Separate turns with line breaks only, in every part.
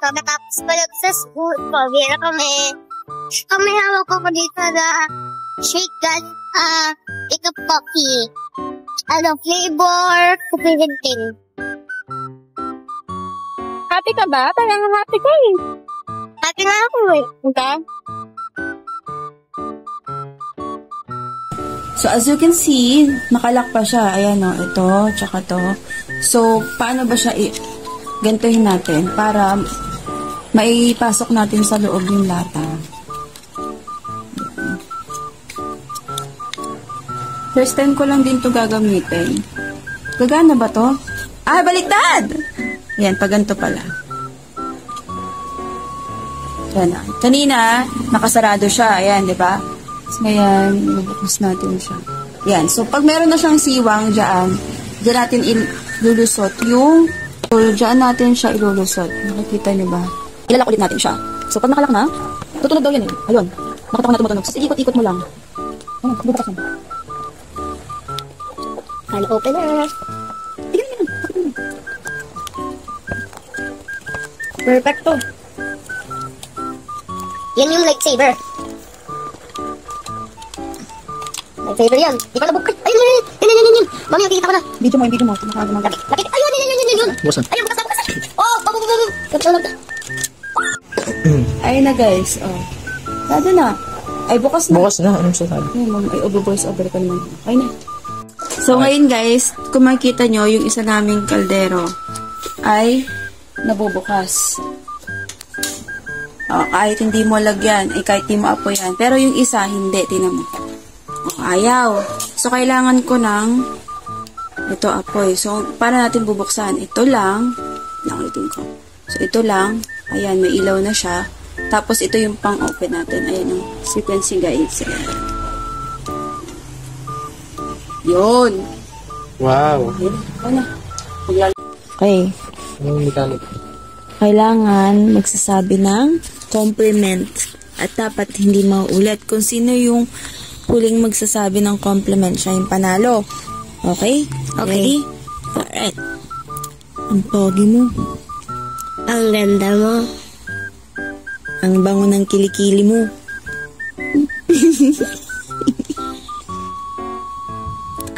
Pagkatapos balik sa school, pabira kami. Kami hawak ko dito na shaken, ika pocky. Ano flavor? Kupilintin.
Happy ka ba? Parang happy ka eh.
Happy nga ako eh.
Okay?
So, as you can see, nakalak pa siya. Ayan o, ito, tsaka to. So, paano ba siya gantuhin natin para maipasok natin sa loob yung lata. First time ko lang din to gagamitin. Gagana ba to? Ah, baliktad! Ayan, pag ganito pala. Ayan na. Kanina, nakasarado siya. Ayan, di ba? Ngayon, bubukas natin siya. Yan. So, pag meron na siyang siwang dyan natin ilulusot yung, so, dyan natin siya ilulusot. Nakikita niyo ba? Ilalak ulit natin siya. So, pag nakalak na, tutunog daw yan eh. Ayun. Nakita ko na tumutunog. So, ikot-ikot mo lang. Ayun, bubukas mo.
Can opener.
Tignan mo.
Perfecto.
Yan yung lightsaber. Lightsaber yan. Di pa nabukay. Ayun. Mami, nakikita ko na.
Video mo. Tumakagumag.
Ayun.
Bukasan.
Ayun, bukas. Oh, babu.
Ayun na guys. Oh. Sado na. Ay, bukas na.
Bukas na. Anong sasabi?
Ay, voice over ka naman. Ay na. So, ngayon guys, kung makikita nyo, yung isa naming kaldero ay nabubukas. Kahit hindi mo lagyan, kahit hindi mo apoy yan. Pero yung isa, hindi. Tingnan mo. Ayaw. So, kailangan ko ng ito, apoy. So, para natin bubuksan, ito lang. Nakulitin ko. So, ito lang. Ayan, may ilaw na siya. Tapos, ito yung pang-open natin. Ayan yung frequency guides. Yun.
Wow.
Okay.
Anong mechanic?
Kailangan magsasabi ng compliment. At dapat hindi mauulit. Kung sino yung huling magsasabi ng compliment, siya yung panalo. Okay?
Okay.
Ready? Alright. Ang pogi mo.
Ang ganda mo.
Ang bango ng kilikili mo.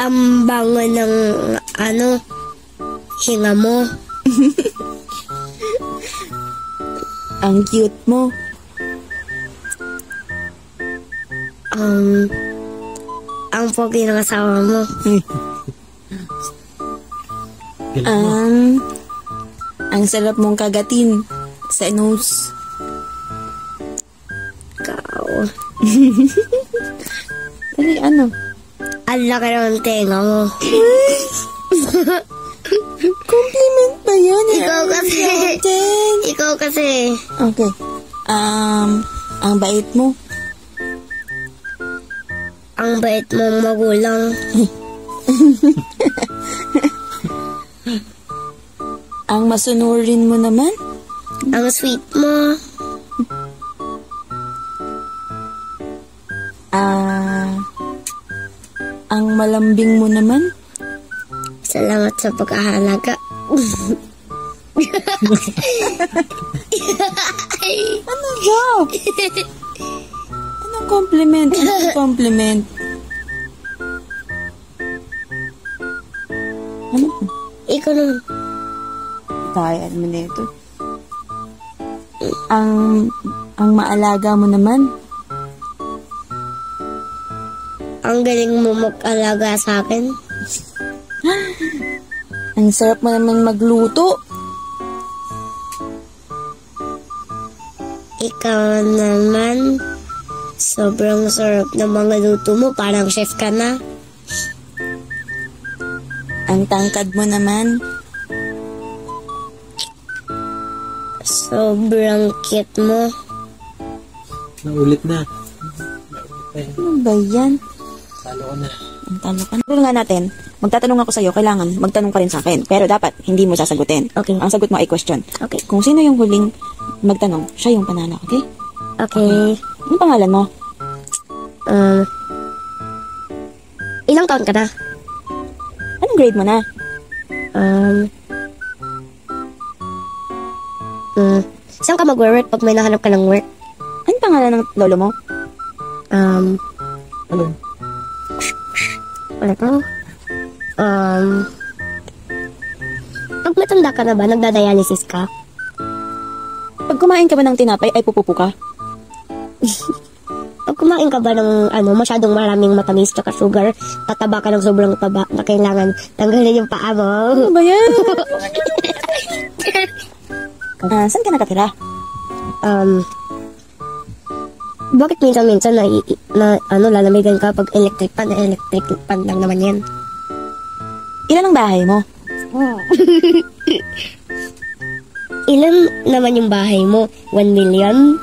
Ang bango ng, hinga mo.
Ang cute mo.
Ang pogi ng asawa mo.
Ang sarap mong kagatin sa nose.
Ikaw.
Dali, ano?
Ang laki ng tenga mo.
Compliment ba yan?
Ikaw kasi. Ikaw kasi.
Okay. Ang bait mo.
Ang bait mong magulang.
Ang masunurin mo naman.
Ang sweet mo.
Ang malambing mo naman.
Salamat sa pag-ahalaga.
Ano ba? Anong compliment? Anong compliment? Ano?
Ikaw naman.
Kaya naman ito. Ang maalaga mo naman.
Ang galing mo mag-alaga sa akin.
Ang sarap mo naman magluto.
Ikaw naman, sobrang sarap na mga luto mo. Parang chef ka na.
Ang tangkad mo naman.
Sobrang cute mo.
Naulit na.
Ano ba yan?
Talo ko na.
Ang talo ka na. Pero nga natin, magtatanong ako sa'yo, kailangan magtanong ka rin sa akin. Pero dapat, hindi mo sasagutin.
Okay.
Ang sagot mo ay question.
Okay.
Kung sino yung huling magtanong, siya yung panalo, okay?
Okay.
Ano pangalan mo?
Ilang taon ka na?
Anong grade mo na?
Saan ka mag-work pag may nahanap ka ng work?
Ano pangalan ng lolo mo?
Ano?
Ano to? Pag matanda ka na ba, nagdadialysis ka?
Pag kumain ka ba ng tinapay, ay pupupo ka?
Pag kumain ka ba ng masyadong maraming matamis tsaka sugar, tataba ka ng sobrang taba na kailangan tanggalin yung paa mo.
Ano ba yan? Saan ka nakatira?
Bakit minsan-minsan lalamigan ka pag electric pan lang naman yan?
Ilan ang bahay mo?
Ilan naman yung bahay mo? 1 million?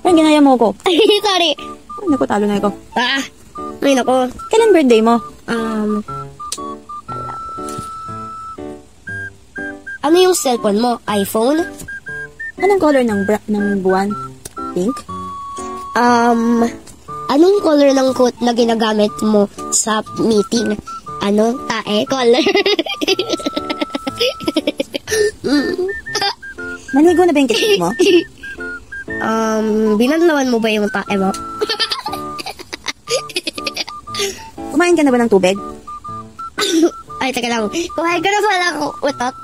Parang ginaya mo ko.
Ay, sorry.
Ay, naku, talo na ako.
Ay, nako.
Kailan birthday mo?
Ano yung cellphone mo? iPhone?
Anong color ng buwan? Pink?
Anong color ng coat na ginagamit mo sa meeting? Tae? Color?
Naligo na ba yung kitik mo?
Binanlawan mo ba yung tae mo?
Kumain ka na ba ng tubig?
Ay, teka lang. Kumain ka na pala ako utot.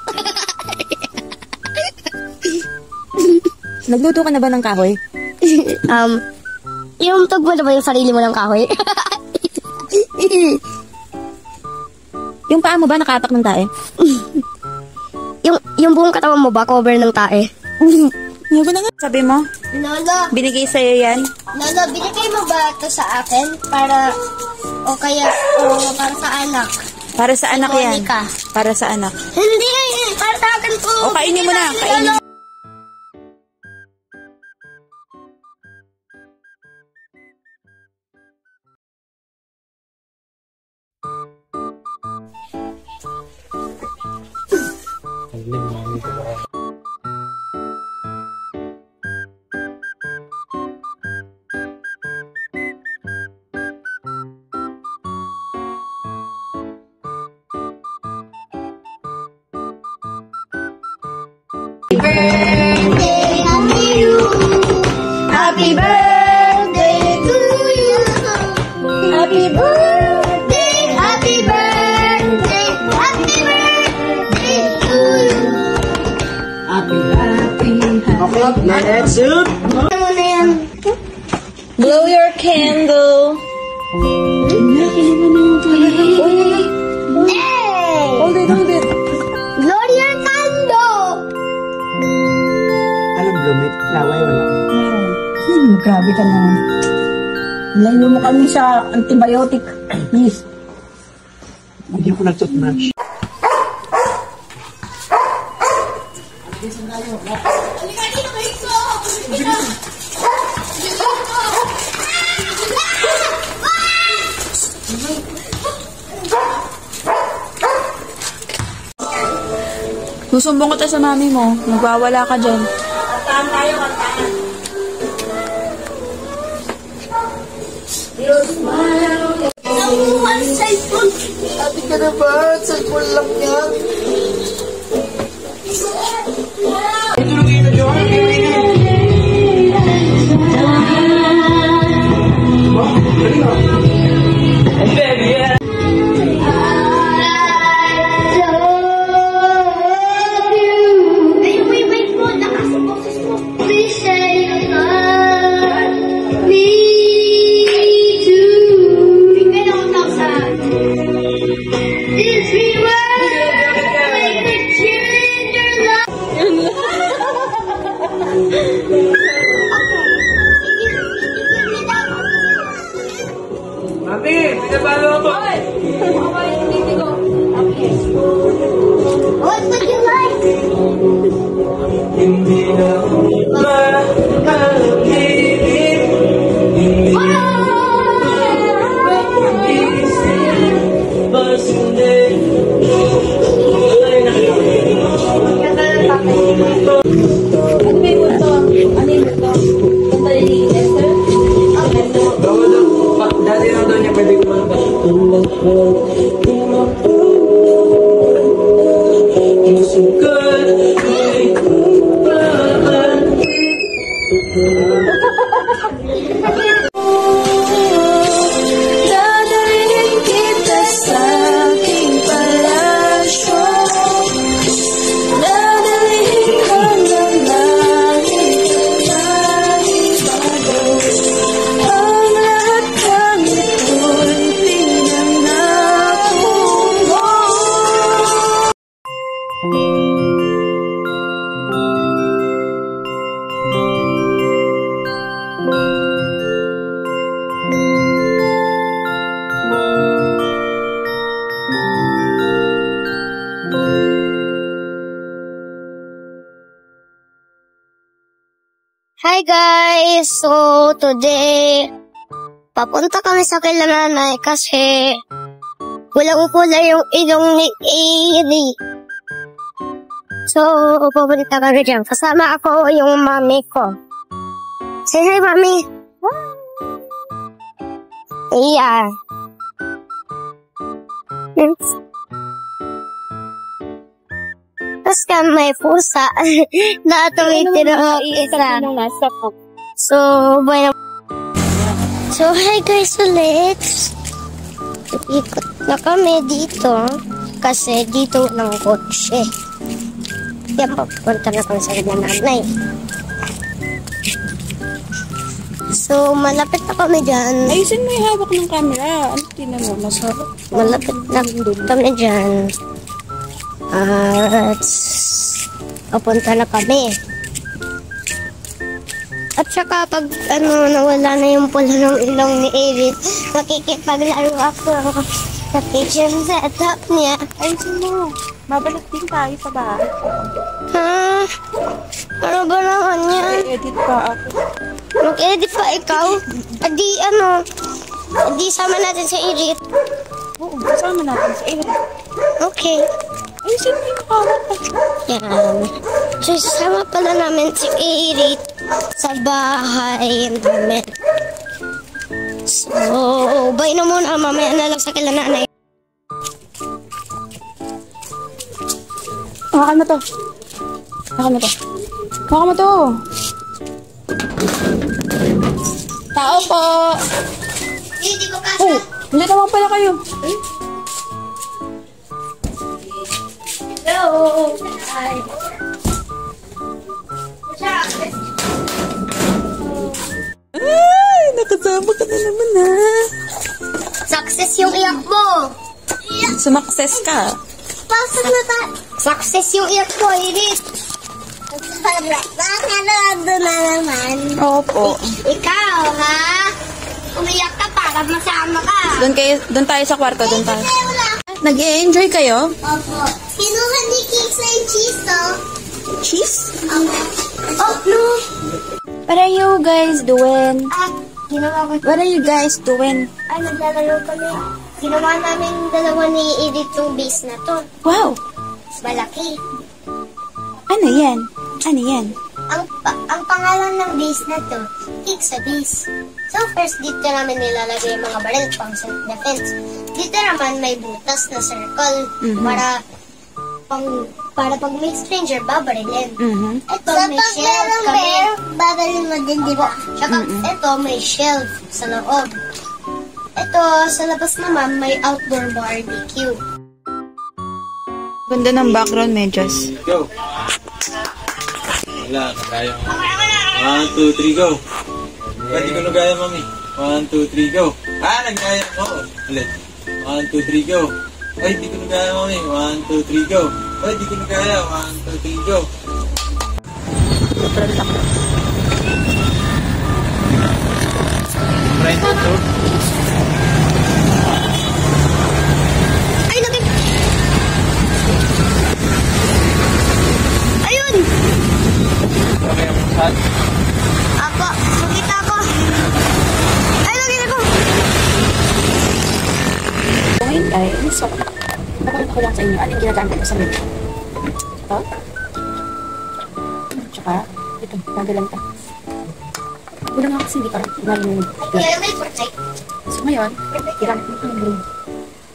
Nagluto ka na ba ng kahoy?
Yung tugbo na ba yung sarili mo ng kahoy?
Yung paa mo ba nakatak ng tae?
yung buong katawan mo ba cover ng tae?
Ano ba na nga? Sabi mo,
Lolo,
binigay sa'yo yan?
Lolo, binigay mo ba ito sa akin? Para sa anak?
Para sa anak yan.
Monica.
Para sa anak.
Hindi, para sa akin po.
O, kainin mo na. Kainin mo.
Happy birthday to you. Happy birthday, happy birthday, happy birthday to you.
O'clock na, that's it.
Ano na yan?
Blow your candle.
Hey!
Hold it.
Gloria Cando!
Anong blumit? Laway wala.
Grabe ka naman. Layo mo kami sa antibiotic. Yes.
Hindi ko nag-toothbrush.
Susumbong kita sa mami mo. Nagwawala ka dyan.
Nakuha ang cellphone.
Sabi ka na ba? Cellphone lang yan.
Please say me too. Bigyan ako ng sa if we were like the children
Mami, pinabalo ako.
What would you like?
Hindi na mahal-ibig. Dati lang daw niya pwede kumanta. Good,
Hi guys! So, today, papunta kami sa kila nanay kasi walang kulay yung ilong ni Eri. So, pupunta kami dyan. Kasama ako yung mami ko. Say hi, mami! Yeah. Tapos ka may pusa na tumitira isa. So, bueno. So, hi guys ulit. Ikot na kami dito kasi dito ng kotse. Yan, papunta na kami sa nanay. So, malapit na kami dyan.
Ayusin mo yung hawak ng camera. Ano tinan mo? Masarap.
Malapit na kami dyan. At papunta na kami. At saka pag nawala na yung pula ng ilong ni Eric, makikipaglaro ako sa kitchen setup niya.
Ayusin mo. Babalik din tayo sa bahay.
Ha? Ano ba naman yan?
Edit pa ako.
Mag-edit pa ikaw? Adi sama natin sa Eric.
Oo, kasama natin sa Eric.
Okay.
Ayusin mo yung hawak.
Yan. So, sama pala namin si Eric sa bahay namin. So, bye na muna. Mamaya na lang sa kila nanay.
Hawakan mo to. Hawakan mo to. Hawakan mo to. Tao po.
Hindi ko kasi.
Oh, hindi naman pala kayo.
Hello. Hi.
Ay, nakasama ka na naman ha.
Success yung iyak mo.
Sumakses ka.
Pasok na ta. Success yung iyak mo, Eric. Bakit na naman?
Opo.
Ikaw, ha? Umiyak ka para masama ka.
Doon tayo sa kwarto, doon tayo. Nag-i-enjoy kayo?
Opo. Kinuha ni Kicks and cheese, to.
Cheese?
Oh, no.
What are you guys doing?
Ginawa ko.
What are you guys doing?
Naglalaro kami. Ginawa namin dalawa ni Edith yung base na to.
Wow!
Malaki.
Ano yan? Ano yan?
Ang pangalan ng base na to, Kicks sa base. So first, dito namin nilalagay yung mga baril pang self-defense. Dito naman may butas na circle para pag may stranger, babarilin. Ito, may shelf kami. Babarilin mo din, di ba? Tsaka, ito, may shelf sa loob. Ito, sa labas naman, may outdoor barbecue.
Ganda ng background, medyas.
Go. Wala, kaya mo. 1, 2, 3, go. Pwede ko nagaya, mami. 1, 2, 3, go. Nagaya mo. Ulit. 1, 2, 3, go. Ay, di ko nagaya, mami. 1, 2, 3, go. Ay, di ko nagaya. 1, 2, 3, go. Right na to.
Ay, ayun!
Okay, ang shot.
Apa, nakita ko. Ay, nakita ko.
Ngayon guys, so, papalit ko lang sa inyo. Anong ginagamit ko sa mga? Ito. Tsaka, ito, nagalang ito. Wala nga kasi hindi pa narinig.
Kaya may portrait.
So ngayon, ginamit mo ito ng blue.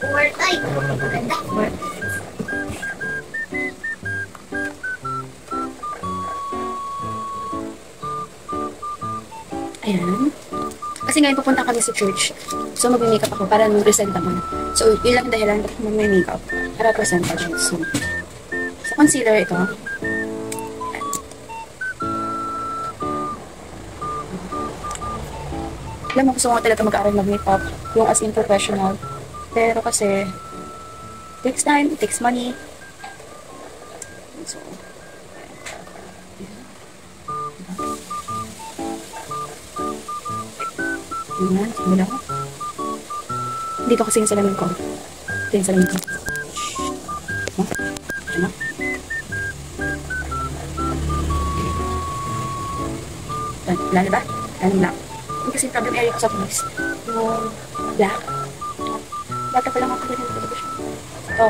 Portrait. Maganda.
Ayan. Kasi ngayon pupunta kami sa church. So mag-makeup ako para nung-present naman. So yun lang ang dahilan bakit mag-makeup. Para present ako. So concealer ito. Alam mo, gusto ko talaga mag-aaral mag-makeup. Yung as in professional. Pero kasi, takes time, it takes money. So, Ayan, simula ko. Dito kasi yung salamin ko. Ito yung salamin ko. Ano? Wala na ba? Wala black. Yung kasi problem area ko sa police. Yung black. Bata pa lang ako ganyan. Ito.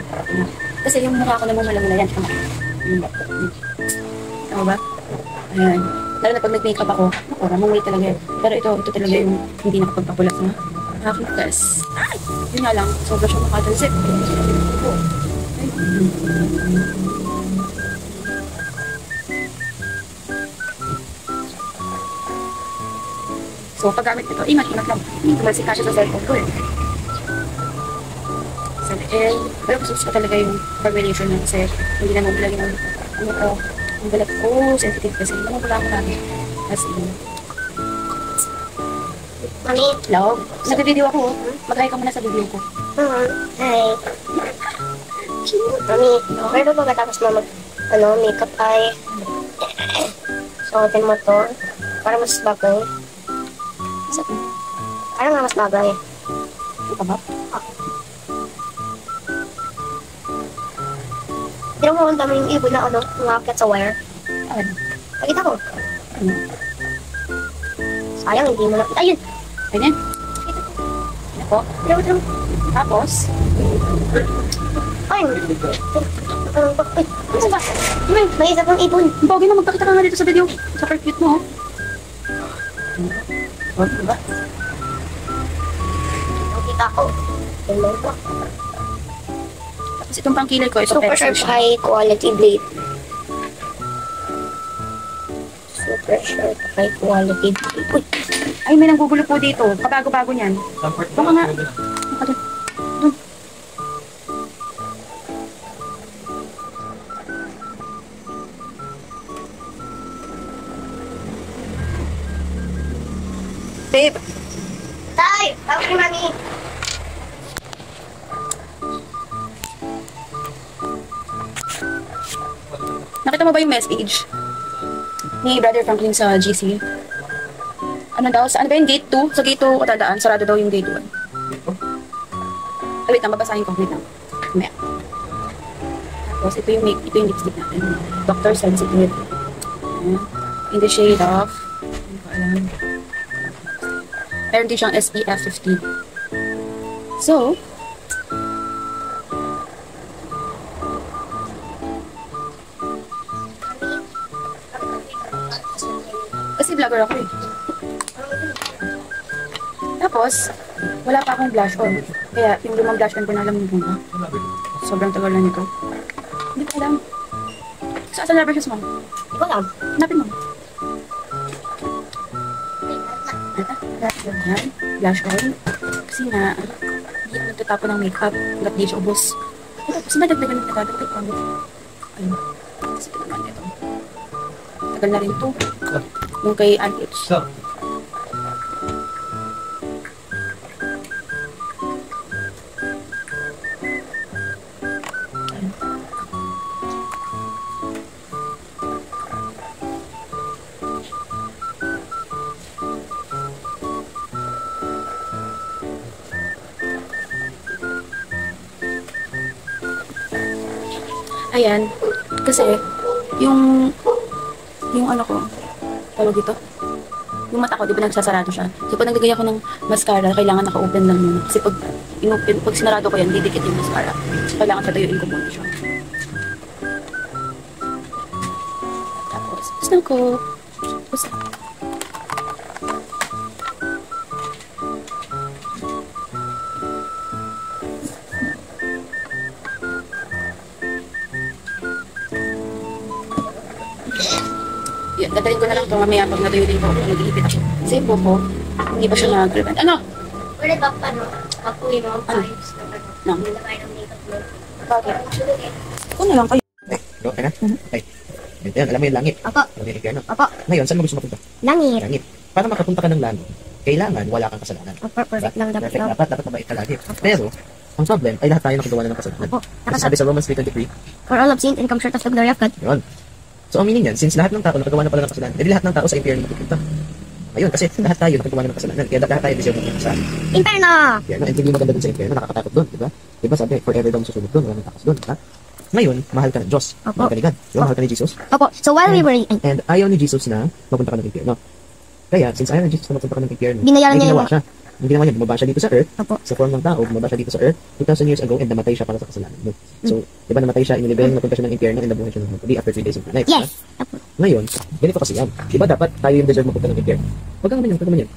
Kasi yung mukha ko naman malamula yan. Tama ba? Ayan. Lalo na pag nag-makeup ako, ako, ramang talaga yan. Pero ito talaga yung hindi nakapagpapulat na aking test. Ay! Yun nga lang, sobra siyang makatalsip. So, paggamit nito, ingat lang. Hindi tumalsik ka siya sa cellphone ko eh. Sa leeg. Pero gusto ko talaga yung combination niya kasi hindi naman talaga yung ano ko. Ang balat ko, sensitive kasi. Hindi naman pala ako namin. As in.
Mami.
Love, nag-video ako. Mag-hi ka muna sa video ko.
Hi. Mami, pero pagkatapos mo makeup ay suotin mo to para mas bagay.
Sa ito.
Parang nga mas bagay.
Ito ka ba?
Tira mo ang dami yung ibon na umakyat sa wire.
Ano?
Pakita ko.
Ano?
Sayang, hindi mo na. Ayun!
Ganyan? Ano po?
Tira mo.
Tapos,
Ay! Ay! Ano ba? May isa pang ibon.
ang bagay na magpakita ka nga dito sa video. Super cute mo, oh. Oh, diba?
Ang kita ko. Tingnan ko.
Tapos itong pangkilay ko, ito
Super
pencil
sharp
siya.
high quality blade. Super sharp high quality blade. Uy!
Ay, may nanggugulo po dito. Kabago-bago niyan. Ito ka nga. Ito doon. Doon. Babe,
Tay! Tawag ni Mami!
nakita mo ba yung message ni Brother Franklin sa GC? Ano daw? Ano ba yung gate 2? Sa gate 2 katandaan, sarado daw yung gate 1. Ay, wait lang, babasahin ko. Wait lang. Mamaya. Tapos, ito yung lipstick natin. Dr. Sensitive. Ayan. In the shade of... Ano ba alam? Meron din siyang SPF 15. So, kasi vlogger ako eh. Tapos, wala pa akong blush on. Kaya, yung lumang blush on ko na lang muna. Sobrang tagal na nito. Hindi ko alam. Saan na brushes mo?
Hindi ko alam.
Hanapin mo. Yan. Blush on. Kasi na, hindi ako nagtatapo ng makeup. Hanggat di siya ubos. Tapos, madagdagan na nagdadagdag ko. Ayun. Kasi ito naman ito. Tagal na rin ito. Yung kay Antics. Ayan. Kasi, yung ano ko, tawag dito, yung mata ko, di ba nagsasarado siya? So, pag naglagay ako ng mascara, kailangan naka-open lang muna. Kasi pag sinarado ko yan, didikit yung mascara. So, kailangan tatayuin ko muna siya. Tapos, gusto ko. Gusto ko. Yun, dadaling ko na lang ito mamaya pag natuyunin ko, nag-iipit ako. Kasi yung buko, hindi pa siya nag-prevent. Ano?
Pwede ba papuwi mo ang
Ano?
vibes na
No.
hindi na kayo ng makeup mo?
Bakit? Ako na lang kayo.
Ay, okay na? Ay, ito yan, alam mo yung langit.
Opo.
Alam mo yung impyerno.
Opo.
Ngayon, saan mo gusto mapunta?
Langit.
Langit. Para makapunta ka ng langit, kailangan wala kang kasalanan.
Perfect lang dapat.
Perfect, dapat mabait ka lagi. Pero, ang problem ay lahat tayo nakagawa na ng kasalanan.
Opo.
Kasi sabi sa Romans 3:23,
For all of sin and come short of the glory of God.
yun. So, ang meaning yan, since lahat ng tao nakagawa na pala ng kasalanan, edi lahat ng tao sa impyerno mapupunta. Ayun, kasi lahat tayo nakagawa na ng kasalanan, kaya lahat tayo deserve ng sa
Inferno!
impyerno. And hindi maganda dun sa impyerno, nakakatakot dun, di ba? Di ba sabi, forever daw susunod dun, wala nang takas dun, di ba? Ngayon, mahal ka ng Diyos.
Opo.
Mahal ka ni God. Di ba? Mahal ka ni Jesus.
Opo. So while we were in...
And ayaw ni Jesus na mapunta ka ng impyerno. Kaya, since ayaw ni Jesus na magpunta ka ng impyerno,
Binayaran
may
niya
ginawa
yung-
siya. Yung ginawa niya, bumaba siya dito sa earth,
Opo.
sa form ng tao, bumaba siya dito sa earth, 2,000 years ago, and namatay siya para sa kasalanan mo. So, di ba namatay siya, inilibing, napunta siya ng impyerno, and nabuhay siya ng huli after 3 days and 2 nights.
Yes.
Diba? Ngayon, ganito kasi yan. Di ba dapat tayo yung deserve mapunta ng impyerno? Huwag ka naman yan.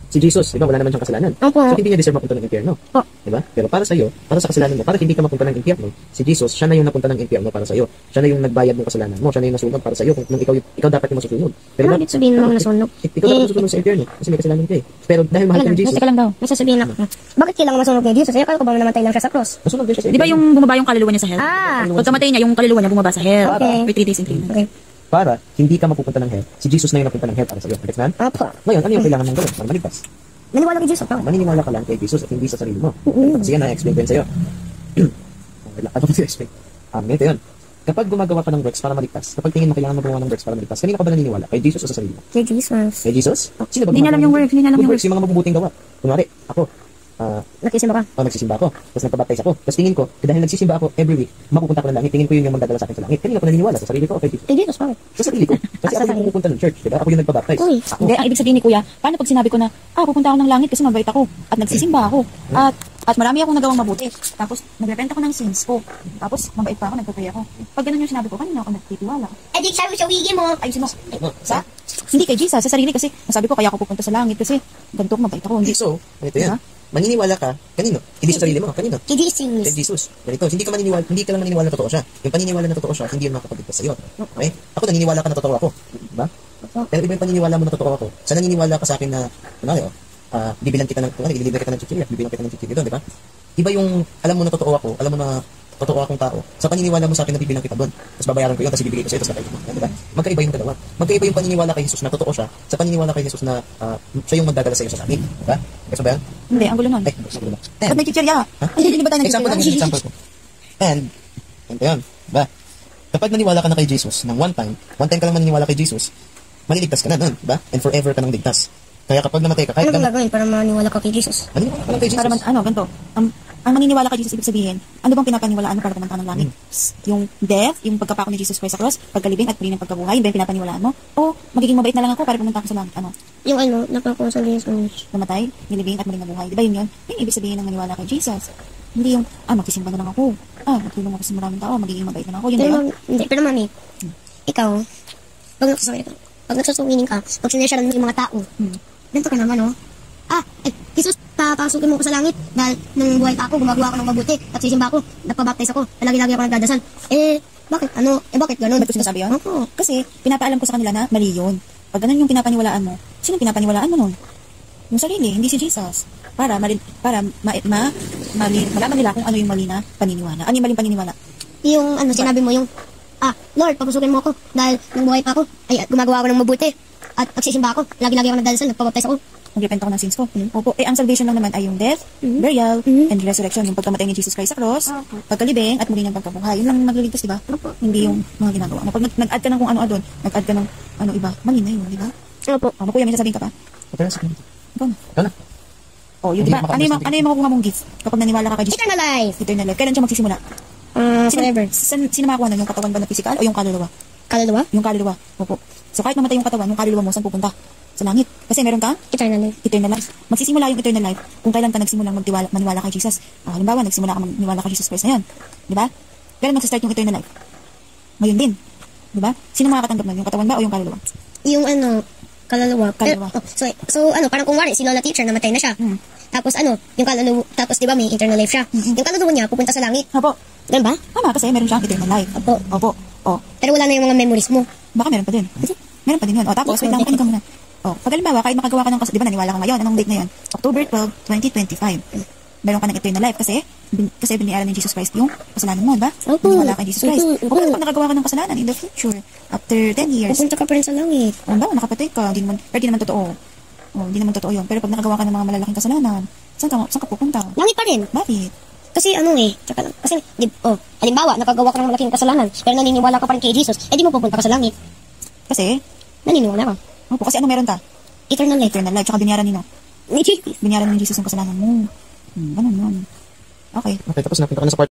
Si Jesus, di ba, wala naman siyang kasalanan.
Opo.
So, hindi niya deserve mapunta ng impyerno.
Opo.
Di ba? Pero para sa'yo, para sa kasalanan mo, para hindi ka mapunta ng impyerno, si Jesus, siya na yung napunta ng impyerno para sa'yo. Siya na yung nagbayad ng kasalanan mo. Siya na yung nasunog para sa'yo. Kung ikaw dapat yung masusunod. Pero
Bakit sabihin mo nasunog?
Ikaw dapat masusunod sa impyerno kasi may kasalanan ka eh. Pero dahil mahal ka ni Jesus,
Teka lang daw. May sasabihin ako. Bakit kailangan masunog ni Jesus? Kaya ko ba namatay lang siya sa cross?
masunog din siya sa
Di ba
impyerno.
yung bumaba yung kaluluwa niya sa hell?
Ah.
Pagkamatay niya, yung kaluluwa niya bumaba sa hell.
Okay.
For 3 days and 3 nights.
Okay.
Para hindi ka mapupunta ng hell, si Jesus na yung napunta ng hell para sa'yo. Correct na?
Opo.
Ngayon, ano yung kailangan mong gawin para maligtas?
Naniwala kay Jesus. Opo.
Maniniwala ka lang kay Jesus at hindi sa sarili mo. Kasi yan na-explain ko yun sa'yo. Ano ba explain? Ganito yun. Kapag gumagawa ka ng works para maligtas, kapag tingin mo kailangan mo gumawa ng works para maligtas, kanina ka ba naniniwala? Kay Jesus o sa sarili mo?
Kay Jesus.
Kay Jesus? Sino ba
Hindi niya alam yung works, hindi niya alam
Good
yung
works, yung mga mabubuting gawa. Kunwari, ako,
Nakisimba ka.
nagsisimba ako, tapos nagpabaptize ako. Tapos tingin ko, dahil nagsisimba ako every week, mapupunta ko ng langit, tingin ko yun yung magdadala sa akin sa langit. Kanina ko naniniwala sa sarili ko o kay Jesus?
Kay Jesus, bakit?
Sa sarili ko. Kasi ako yung pupunta ng church, diba? Ako yung nagpabaptize.
Uy.
Ako.
Hindi, ang ibig sabihin ni Kuya, paano pag sinabi ko na, pupunta ako ng langit kasi mabait ako, at nagsisimba ako, at marami akong nagawang mabuti, tapos nagrepent ako ng sins ko, tapos mabait pa ako, nagpapray ako. Pag ganun yung sinabi ko, kanina ako nagtitiwala.
Eh di sabi sa wigi mo.
Ayusin mo. Sa? Hindi kay Jesus, sa sarili kasi, nasabi ko kaya ako pupunta sa langit kasi ganito ako, mabait ako. Hindi.
So, ganito yan. Maniniwala ka, kanino? Hindi sa sarili mo, kanino?
Kay Jesus.
Kay Jesus. Ganito, hindi ka lang maniniwala na totoo siya. Yung paniniwala na totoo siya, hindi yun makakapagligtas sa'yo. Okay? Ako naniniwala ka na totoo ako. Diba? Pero iba yung paniniwala mo na totoo ako. Sa naniniwala ka sa akin na, kunwari, bibilang kita ng, ililibre kita ng chichirya, bibilang kita ng chichirya doon, di ba? Iba yung, alam mo na totoo ako, alam mo na totoo akong tao. Sa paniniwala mo sa akin na bibilang kita doon. Tapos babayaran ko yun, tapos ibibigay ko sa'yo, tapos kakainin mo. Yan, di ba? Magkaiba yung dalawa. Magkaiba yung paniniwala kay Jesus na totoo siya, sa paniniwala kay Jesus na siya yung magdadala sa'yo sa langit. Di ba? Kasi ba yan?
Hindi, ang gulo nun.
Ay, sabi mo.
Ba't may chichirya? Hindi ba tayo
Example lang
nagchichirya?
yun, example ko. And, ganito yun. Diba? Kapag naniwala ka na kay Jesus ng one time ka lang maniniwala kay Jesus, maliligtas ka na nun, diba? And forever ka nang ligtas. Kaya kapag namatay ka, kahit
Ano bang gagawin para maniwala ka kay Jesus?
maniniwala ka lang kay Jesus.
Para man, ganito. Ang maniniwala kay Jesus, ibig sabihin, ano bang pinapaniwalaan mo para pumunta ka ng langit? Yung death, yung pagkapako ni Jesus Christ sa cross, pagkalibing at muli ng pagkabuhay, ba yung pinapaniwalaan mo? O magiging mabait na lang ako para pumunta ako sa langit? Ano?
Yung napako sa Jesus.
Namatay, nilibing at muling nabuhay. Di ba yun yun? Yung ibig sabihin ng maniwala kay Jesus. Hindi yung, magsisimba na lang ako. Magtulong ako sa maraming tao, magiging mabait na lang ako. Yun na yun.
Pero mami, ikaw, pag nagsusunginig ka, pag sinesyaran mo yung mga tao, ganito ka naman, Jesus, papasukin mo ko sa langit dahil nung buhay pa ako, gumagawa ako ng mabuti at sisimba ako, nagpabaptize ako, lagi-lagi ako nagdadasal. Bakit ganun?
Ba't ko sinasabi yun?
Opo.
Kasi, pinapaalam ko sa kanila na mali yun. Pag ganun yung pinapaniwalaan mo, sino pinapaniwalaan mo nun? Yung sarili, hindi si Jesus. Para malaman nila kung ano yung mali na paniniwala. Ano yung maling paniniwala?
Yung sinabi mo, yung, Lord, papasukin mo ako dahil nung buhay pa ako, ay gumagawa ako ng mabuti at pagsisimba ako, lagi-lagi ako nagdadasal, nagpabaptize ako.
Nag-repent ako ng sins ko. Opo. Ang salvation lang naman ay yung death, burial, and resurrection. Yung pagkamatay ni Jesus Christ sa cross, pagkalibing, at muli ng pagkabuhay. Yun lang magliligtas, di ba? Hindi yung mga ginagawa. Pag nag-add ka ng kung ano doon, nag-add ka ng iba, mali na yun, di ba?
Opo.
Kuya, may sasabihin ka pa?
Okay, sige.
Ikaw na.
Ikaw na.
Yun, di ba? Ano yung makukuha mong gift kapag naniwala ka kay Jesus?
Eternal life.
Eternal life. Kailan siya magsisimula?
Forever.
Sino makakuha nun? Yung katawan ba na physical o yung kaluluwa?
Kaluluwa?
Yung kaluluwa. Opo. So kahit mamatay yung katawan, yung kaluluwa mo, saan pupunta? Sa langit. Kasi meron ka
Eternal life.
eternal life. Magsisimula yung eternal life kung kailan ka nagsimulang maniwala kay Jesus. Halimbawa, nagsimula ka maniwala kay Jesus Christ na yan. Di ba? Kailan magsa-start yung eternal life? Ngayon din. Di ba? Sino makakatanggap nun? Yung katawan ba o yung kaluluwa?
Yung kaluluwa.
Kaluluwa.
So parang kung wari, si Lola teacher namatay na siya. Tapos yung kaluluwa, tapos di ba may eternal life siya. Yung kaluluwa niya pupunta sa langit.
Opo.
Ganun ba?
Tama, kasi meron siyang eternal life.
Opo.
Opo.
Pero wala na yung mga memories mo.
Baka meron pa din. Meron pa din yun. Tapos, wait lang, pakinig ka muna. Pag halimbawa, kahit makagawa ka ng di ba naniwala ka ngayon, anong date na yun? October 12, 2025. Meron ka ng eternal life kasi biniaran ni Jesus Christ yung kasalanan mo, ba?
Opo.
Naniwala ka kay Jesus Christ.
Opo.
Pag nakagawa ka ng kasalanan in the future, after 10 years,
Pupunta ka pa rin sa langit.
nakapatay ka, di naman totoo. Hindi naman totoo yun. Pero pag nakagawa ka ng mga malalaking kasalanan, saan ka pupunta?
Langit pa rin.
Bakit?
Kasi halimbawa, nakagawa ka ng malaking kasalanan, pero naniniwala ka pa rin kay Jesus, di mo pupunta ka sa langit.
Kasi,
Naniniwala ka.
kasi ano meron ka?
Eternal life.
Eternal life, tsaka binayaran ni Jesus yung kasalanan mo. Ganun yun. Okay.
Okay, tapos napunta ka na sa part